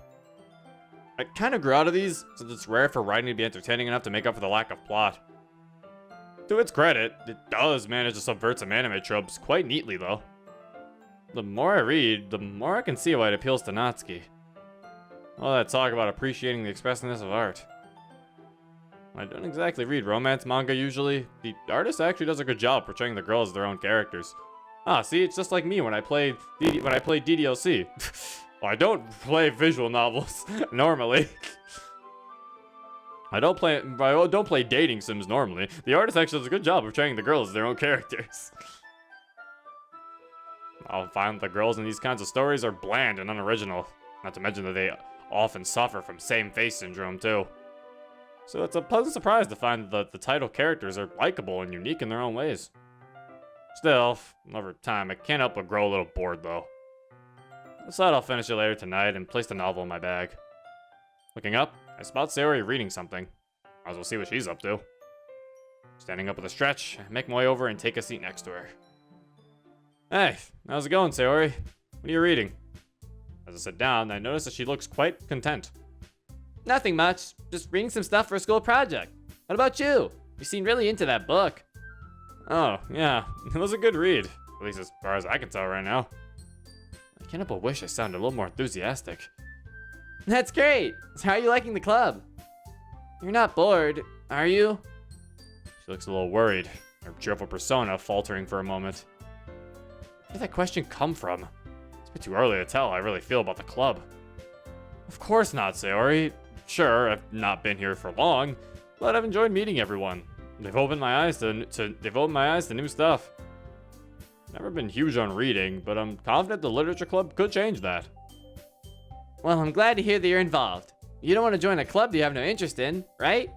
I kind of grew out of these, since it's rare for writing to be entertaining enough to make up for the lack of plot. To its credit, it does manage to subvert some anime tropes quite neatly though. The more I read, the more I can see why it appeals to Natsuki. All that talk about appreciating the expressiveness of art. I don't exactly read romance manga usually. The artist actually does a good job portraying the girls as their own characters. Ah, see, it's just like me when I played DDLC. Well, I don't play visual novels normally. I don't play dating sims normally. The artist actually does a good job of portraying the girls as their own characters. I'll find the girls in these kinds of stories are bland and unoriginal. Not to mention that they often suffer from same face syndrome too. So it's a pleasant surprise to find that the title characters are likable and unique in their own ways. Still, over time, I can't help but grow a little bored though. I decide I'll finish it later tonight and place the novel in my bag. Looking up, I spot Sayori reading something. Might as well see what she's up to. Standing up with a stretch, I make my way over and take a seat next to her. Hey, how's it going, Sayori? What are you reading? As I sit down, I notice that she looks quite content. Nothing much. Just reading some stuff for a school project. What about you? You seem really into that book. Oh, yeah. It was a good read. At least as far as I can tell right now. I can't help but wish I sounded a little more enthusiastic. That's great. So how are you liking the club? You're not bored, are you? She looks a little worried, her cheerful persona faltering for a moment. Where did that question come from? It's a bit too early to tell how I really feel about the club. Of course not, Sayori. Sure, I've not been here for long, but I've enjoyed meeting everyone. They've opened my eyes to new stuff. Never been huge on reading, but I'm confident the literature club could change that. Well, I'm glad to hear that you're involved. You don't want to join a club that you have no interest in, right?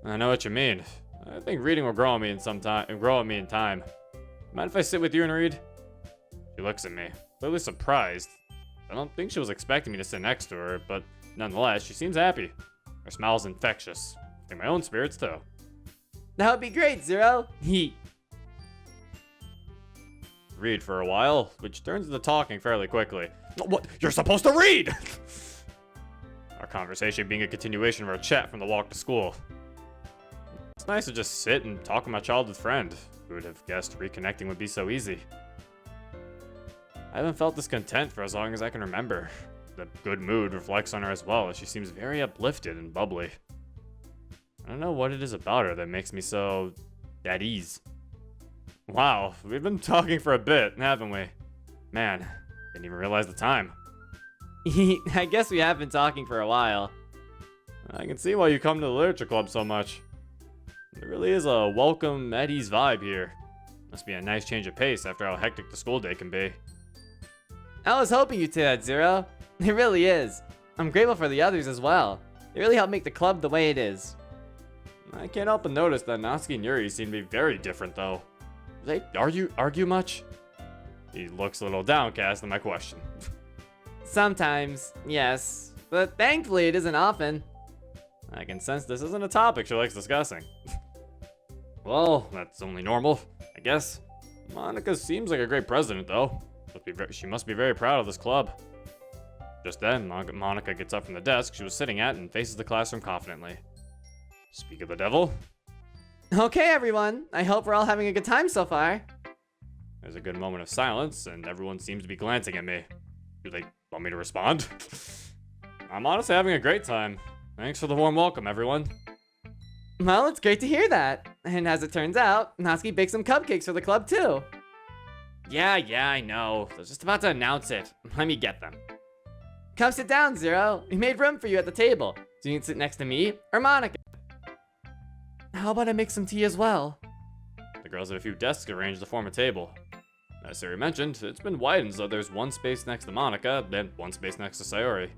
I know what you mean. I think reading will grow on me in time. Mind if I sit with you and read? She looks at me, clearly surprised. I don't think she was expecting me to sit next to her, but nonetheless, she seems happy. Her smile's infectious. I think my own spirits too. That would be great, Zero. He. Read for a while, which turns into talking fairly quickly. What? You're supposed to read! Our conversation being a continuation of our chat from the walk to school. It's nice to just sit and talk with my childhood friend. Who would have guessed reconnecting would be so easy? I haven't felt this content for as long as I can remember. The good mood reflects on her as well, as she seems very uplifted and bubbly. I don't know what it is about her that makes me so at ease. Wow, we've been talking for a bit, haven't we? Man, didn't even realize the time. I guess we have been talking for a while. I can see why you come to the literature club so much. There really is a welcome, at ease vibe here. Must be a nice change of pace after how hectic the school day can be. I was hoping you'd say that, Zero. It really is. I'm grateful for the others as well. They really help make the club the way it is. I can't help but notice that Natsuki and Yuri seem to be very different though. Do they argue much? He looks a little downcast at my question. Sometimes, yes. But thankfully it isn't often. I can sense this isn't a topic she likes discussing. Well, that's only normal, I guess. Monica seems like a great president though. She must be very proud of this club. Just then, Monica gets up from the desk she was sitting at and faces the classroom confidently. Speak of the devil. Okay, everyone. I hope we're all having a good time so far. There's a good moment of silence, and everyone seems to be glancing at me. Do they want me to respond? I'm honestly having a great time. Thanks for the warm welcome, everyone. Well, it's great to hear that. And as it turns out, Natsuki baked some cupcakes for the club too. Yeah, I know. I was just about to announce it. Let me get them. Come sit down, Zero. We made room for you at the table, so you can sit next to me or Monica. How about I make some tea as well? The girls have a few desks arranged to form a table. As Sayori mentioned, it's been widened so there's one space next to Monica, then one space next to Sayori.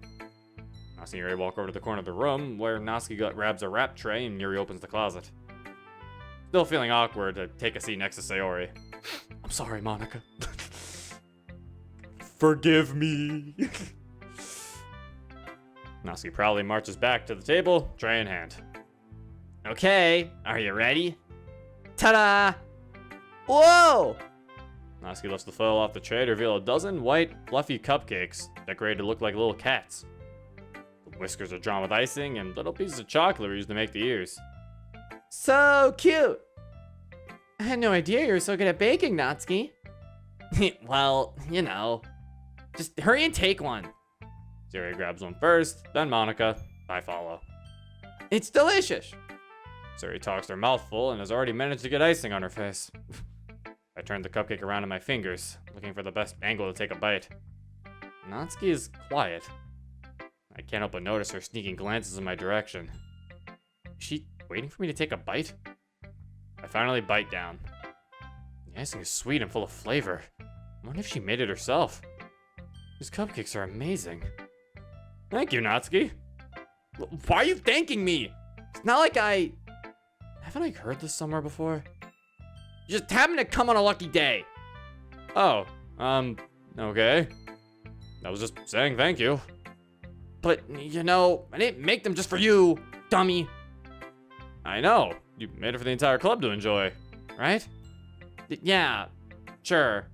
Natsuki and Yuri walk over to the corner of the room, where Natsuki grabs a wrap tray and Yuri opens the closet. still feeling awkward to take a seat next to Sayori. I'm sorry, Monica. Forgive me. Natsuki proudly marches back to the table, tray in hand. Okay, are you ready? Ta-da! Whoa! Natsuki lifts the foil off the tray to reveal a dozen white, fluffy cupcakes decorated to look like little cats. The whiskers are drawn with icing, and little pieces of chocolate are used to make the ears. So cute! I had no idea you were so good at baking, Natsuki. Well, you know. Just hurry and take one. Sayori grabs one first, then Monica. I follow. It's delicious. Sayori talks her mouth full and has already managed to get icing on her face. I turn the cupcake around in my fingers, looking for the best angle to take a bite. Natsuki is quiet. I can't help but notice her sneaking glances in my direction. Is she waiting for me to take a bite? I finally bite down. The icing is sweet and full of flavor. I wonder if she made it herself. These cupcakes are amazing. Thank you, Natsuki. Why are you thanking me? It's not like I... Haven't I heard this somewhere before? You just happened to come on a lucky day. Oh, okay. I was just saying thank you. But, you know, I didn't make them just for you, dummy. I know. You made it for the entire club to enjoy, right? Yeah, sure.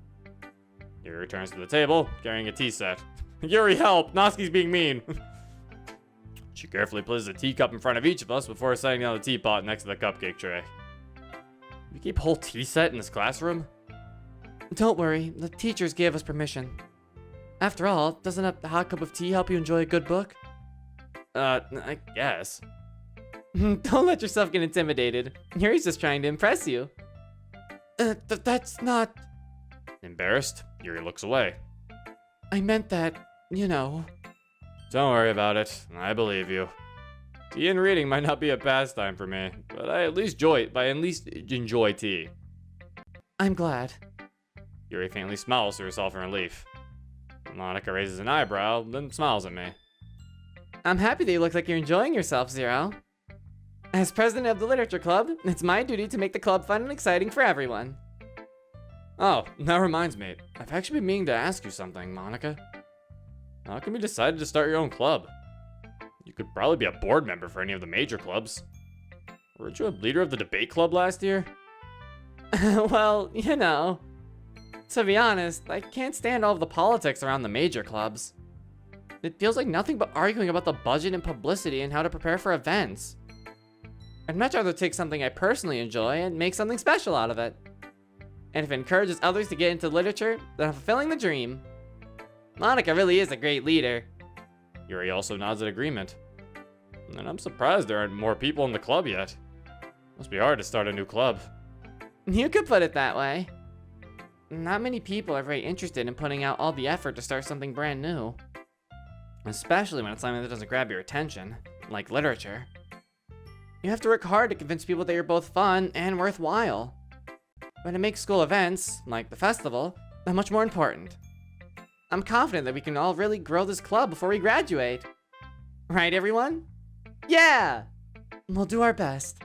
Yuri returns to the table, carrying a tea set. Yuri, help! Natsuki's being mean. She carefully places a teacup in front of each of us before setting down the teapot next to the cupcake tray. You keep a whole tea set in this classroom? Don't worry, the teachers gave us permission. After all, doesn't a hot cup of tea help you enjoy a good book? I guess. Don't let yourself get intimidated. Yuri's just trying to impress you. That's not... Embarrassed, Yuri looks away. I meant that, you know. Don't worry about it. I believe you. Tea and reading might not be a pastime for me, but I at least enjoy tea. I'm glad. Yuri faintly smiles to herself in relief. Monica raises an eyebrow, then smiles at me. I'm happy that you look like you're enjoying yourself, Zero. As president of the literature club, it's my duty to make the club fun and exciting for everyone. Oh, that reminds me. I've actually been meaning to ask you something, Monica. How come you decided to start your own club? You could probably be a board member for any of the major clubs. Weren't you a leader of the debate club last year? Well, you know. To be honest, I can't stand all of the politics around the major clubs. It feels like nothing but arguing about the budget and publicity and how to prepare for events. I'd much rather take something I personally enjoy and make something special out of it. And if it encourages others to get into literature, then I'm fulfilling the dream. Monica really is a great leader. Yuri also nods in agreement. And I'm surprised there aren't more people in the club yet. Must be hard to start a new club. You could put it that way. Not many people are very interested in putting out all the effort to start something brand new. Especially when it's something that doesn't grab your attention, like literature. You have to work hard to convince people that you're both fun and worthwhile. But it makes school events, like the festival, that much more important. I'm confident that we can all really grow this club before we graduate. Right, everyone? Yeah! We'll do our best.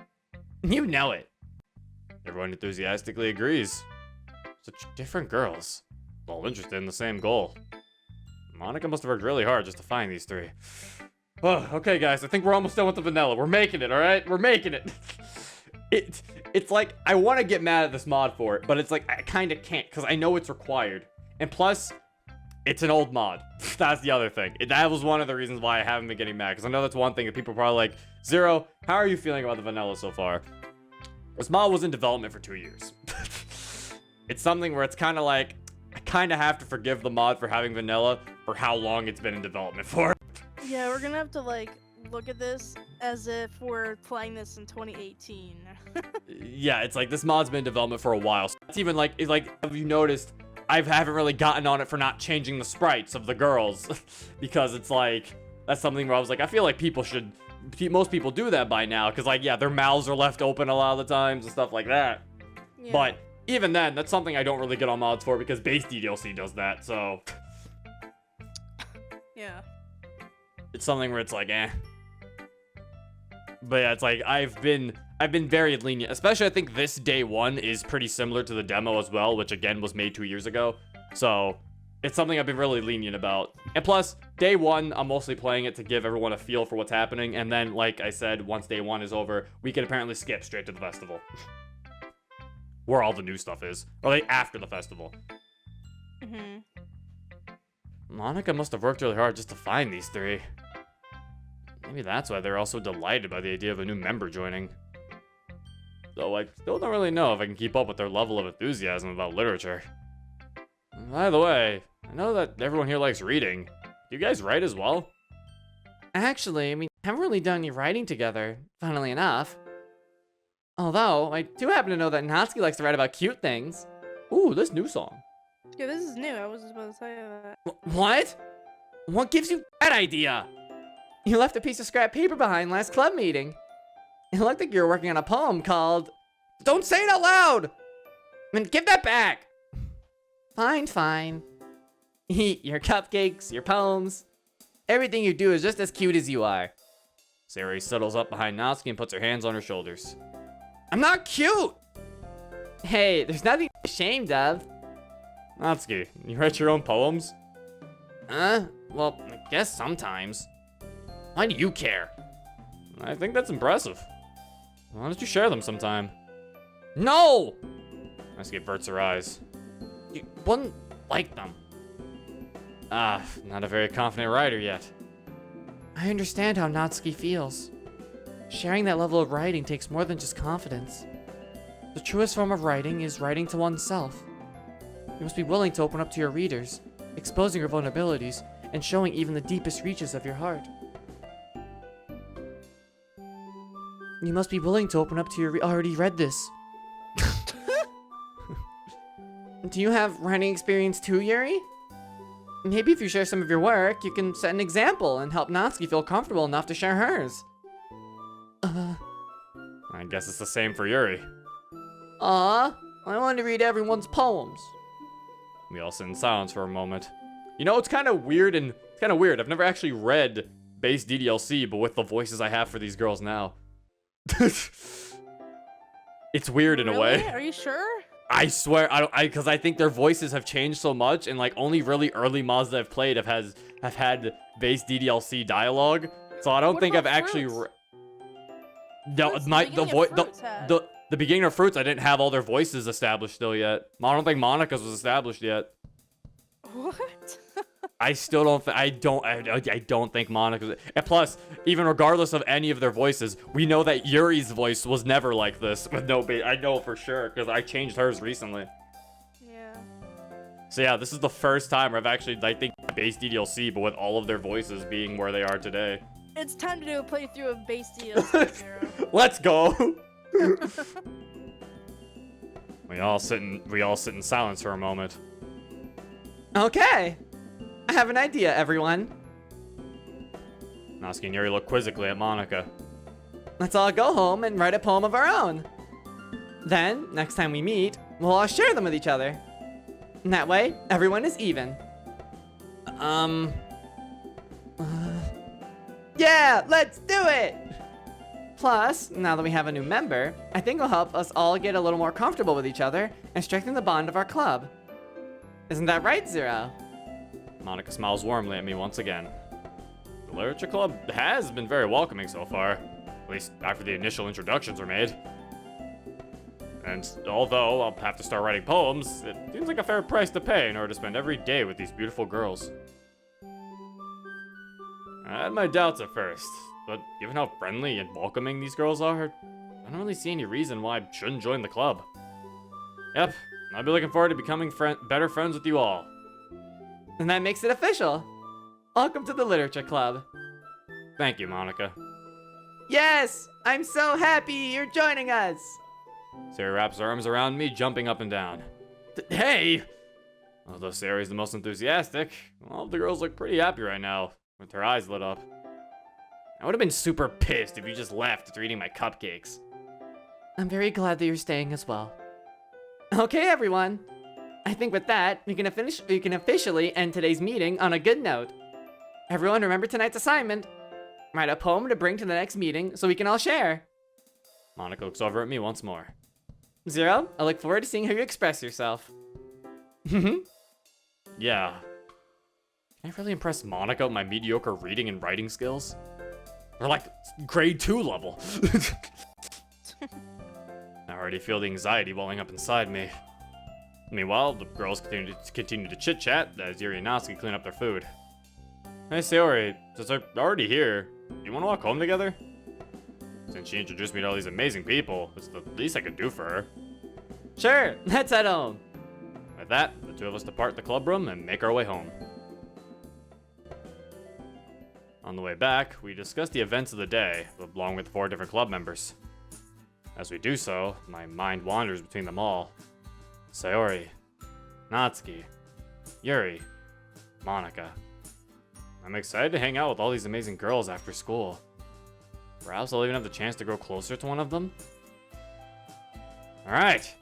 You know it. Everyone enthusiastically agrees. Such different girls, all interested in the same goal. Monica must have worked really hard just to find these three. Oh, okay, guys, I think we're almost done with the vanilla. We're making it, all right? We're making it. It's like, I want to get mad at this mod for it, but it's like, I kind of can't, because I know it's required. And plus, it's an old mod. That's the other thing. That was one of the reasons why I haven't been getting mad, because I know that's one thing that people are probably like, Zero, how are you feeling about the vanilla so far? This mod was in development for 2 years. It's something where it's kind of like, I kind of have to forgive the mod for having vanilla for how long it's been in development for. Yeah, we're gonna have to like look at this as if we're playing this in 2018. Yeah, it's like this mod's been in development for a while. So it's even like, have you noticed I haven't really gotten on it for not changing the sprites of the girls because it's like, that's something where I was like, I feel like most people do that by now because like, yeah, their mouths are left open a lot of the times and stuff like that. Yeah. But even then, that's something I don't really get on mods for because base DLC does that, so. Yeah. It's It's something where it's like, eh. But yeah, it's like, I've been I've been very lenient, especially I think this day 1 is pretty similar to the demo as well, which again was made 2 years ago. So it's something I've been really lenient about. And plus, day 1, I'm mostly playing it to give everyone a feel for what's happening. And then, like I said, once day 1 is over, we can apparently skip straight to the festival. Where all the new stuff is. Or like after the festival. Monica must have worked really hard just to find these 3. Maybe that's why they're all so delighted by the idea of a new member joining. Though I still don't really know if I can keep up with their level of enthusiasm about literature. By the way, I know that everyone here likes reading. Do you guys write as well? Actually, we haven't really done any writing together, funnily enough. Although, I do happen to know that Natsuki likes to write about cute things. Ooh, this new song. Yeah, this is new. I was just about to say that. What? What gives you that idea? You left a piece of scrap paper behind last club meeting. It looked like you were working on a poem called... Don't say it out loud! I mean, give that back! Fine, fine. Eat your cupcakes, your poems. Everything you do is just as cute as you are. Sayori settles up behind Natsuki and puts her hands on her shoulders. I'm not cute! Hey, there's nothing to be ashamed of. Natsuki, you write your own poems? Well, I guess sometimes. Why do you care? I think that's impressive. Why don't you share them sometime? No! Natsuki averts her eyes. You wouldn't like them. Not a very confident writer yet. I understand how Natsuki feels. Sharing that level of writing takes more than just confidence. The truest form of writing is writing to oneself. You must be willing to open up to your readers, exposing your vulnerabilities, and showing even the deepest reaches of your heart. You must be willing to open up to your already read this. Do you have writing experience too, Yuri? Maybe if you share some of your work, you can set an example and help Natsuki feel comfortable enough to share hers. I guess it's the same for Yuri. I want to read everyone's poems. We all sit in silence for a moment. You know, it's kind of weird. I've never actually read base DDLC, but with the voices I have for these girls now. It's weird in a way. Are you sure? I swear, because I think their voices have changed so much, and like only really early mods that I've played have had base DDLC dialogue. So I don't think I've actually. No, the beginning of Fruits, I didn't have all their voices established still yet. I don't think Monica's was established yet. What? I still don't. I don't think Monica's. And plus, even regardless of any of their voices, we know that Yuri's voice was never like this with no base. I know for sure because I changed hers recently. Yeah. So yeah, this is the first time where I've actually, I think, base DDLC, but with all of their voices being where they are today. It's time to do a playthrough of base DLC 0. Let's go. We all sit in silence for a moment. Okay. I have an idea, everyone. Natsuki and Yuri look quizzically at Monica. Let's all go home and write a poem of our own. Then, next time we meet, we'll all share them with each other. And that way, everyone is even. Yeah, let's do it! Plus, now that we have a new member, I think it'll help us all get a little more comfortable with each other and strengthen the bond of our club. Isn't that right, Zero? Monica smiles warmly at me once again. The Literature Club has been very welcoming so far, at least after the initial introductions were made. And although I'll have to start writing poems, it seems like a fair price to pay in order to spend every day with these beautiful girls. I had my doubts at first, but given how friendly and welcoming these girls are, I don't really see any reason why I shouldn't join the club. Yep, I'll be looking forward to becoming better friends with you all. And that makes it official. Welcome to the Literature Club. Thank you, Monica. Yes! I'm so happy you're joining us! Sayori wraps her arms around me, jumping up and down. Hey! Although Sayori's the most enthusiastic, all the girls look pretty happy right now, with their eyes lit up. I would have been super pissed if you just left after eating my cupcakes. I'm very glad that you're staying as well. Okay, everyone. I think with that, we can officially end today's meeting on a good note. Everyone remember tonight's assignment. Write a poem to bring to the next meeting so we can all share. Monica looks over at me once more. Zero, I look forward to seeing how you express yourself. Yeah. Can I really impress Monica with my mediocre reading and writing skills? They're like grade 2 level. I already feel the anxiety welling up inside me. Meanwhile, the girls continue to chit-chat as Yuri and Natsuki clean up their food. Hey Sayori, since I'm already here, do you want to walk home together? Since she introduced me to all these amazing people, it's the least I could do for her. Sure, let's head home. With that, the two of us depart the club room and make our way home. On the way back, we discuss the events of the day, along with 4 different club members. As we do so, my mind wanders between them all. Sayori, Natsuki, Yuri, Monica. I'm excited to hang out with all these amazing girls after school. Perhaps I'll even have the chance to grow closer to one of them. Alright.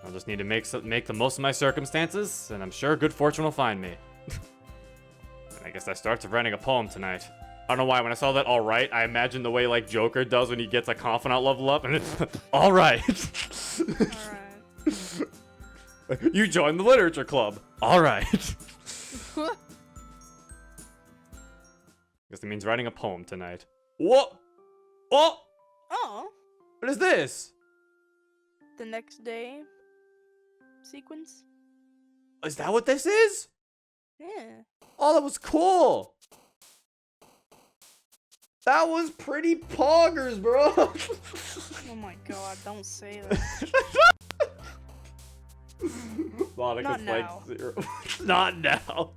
I'll just need to make the most of my circumstances, and I'm sure good fortune will find me. And I guess that starts with writing a poem tonight. I don't know why, when I saw that alright, I imagined the way like Joker does when he gets a confidant level up, and it's alright. Alright. You joined the literature club. Alright. Guess it means writing a poem tonight. What? Oh! Oh, What is this? the next day sequence? Is that what this is? Yeah. Oh, that was cool. That was pretty poggers, bro. Oh my god, don't say that. Monica's Not like now. 0. Not now.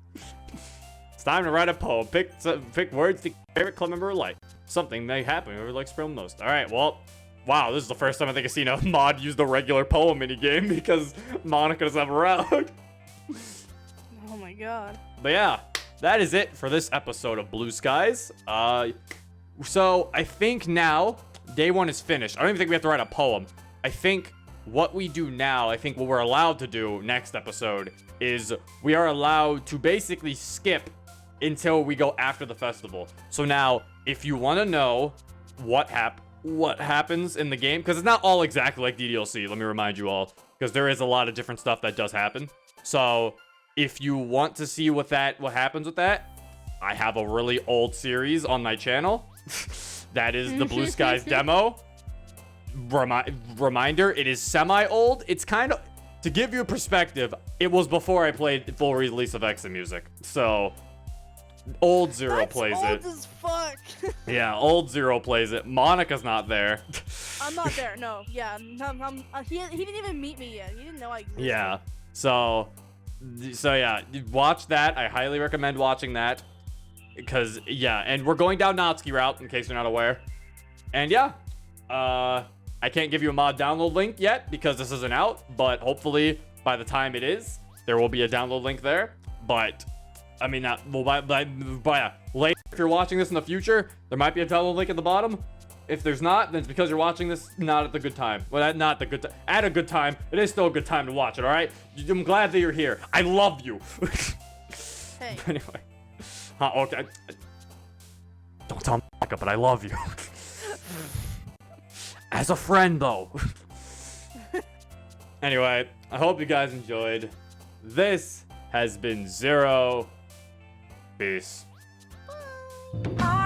It's time to write a poem. Pick words the favorite club member like. Something they happen whoever likes poem most. All right, well, wow, this is the first time I think I've seen a mod use the regular poem minigame because Monica doesn't have a round. Oh my god. But yeah, that is it for this episode of Blue Skies. So I think now day 1 is finished. I don't even think we have to write a poem. I think what we do now, I think what we're allowed to do next episode is we are allowed to basically skip until we go after the festival. So now, if you want to know what happens in the game, because it's not all exactly like DDLC, let me remind you all, because there is a lot of different stuff that does happen. So if you want to see what happens with that, I have a really old series on my channel. That is the Blue Skies demo. Reminder, it is semi-old. It's kind of, to give you a perspective, it was before I played full release of Exa music. So old Zero That's plays old it. as fuck. Yeah, old Zero plays it. Monica's not there. I'm not there. No. Yeah. He didn't even meet me yet. He didn't know I existed. Yeah. So yeah, watch that. I highly recommend watching that. Because, yeah, and we're going down Natsuki route, in case you're not aware. And yeah, I can't give you a mod download link yet, because this isn't out. But hopefully, by the time it is, there will be a download link there. But, I mean, later, if you're watching this in the future, there might be a download link at the bottom. If there's not, then it's because you're watching this not at the good time. Well, not the good time. At a good time. It is still a good time to watch it, alright? I'm glad that you're here. I love you. Hey. Anyway. Okay. Don't tell Monica, but I love you. As a friend, though. Anyway, I hope you guys enjoyed. This has been Zero. Peace. Bye.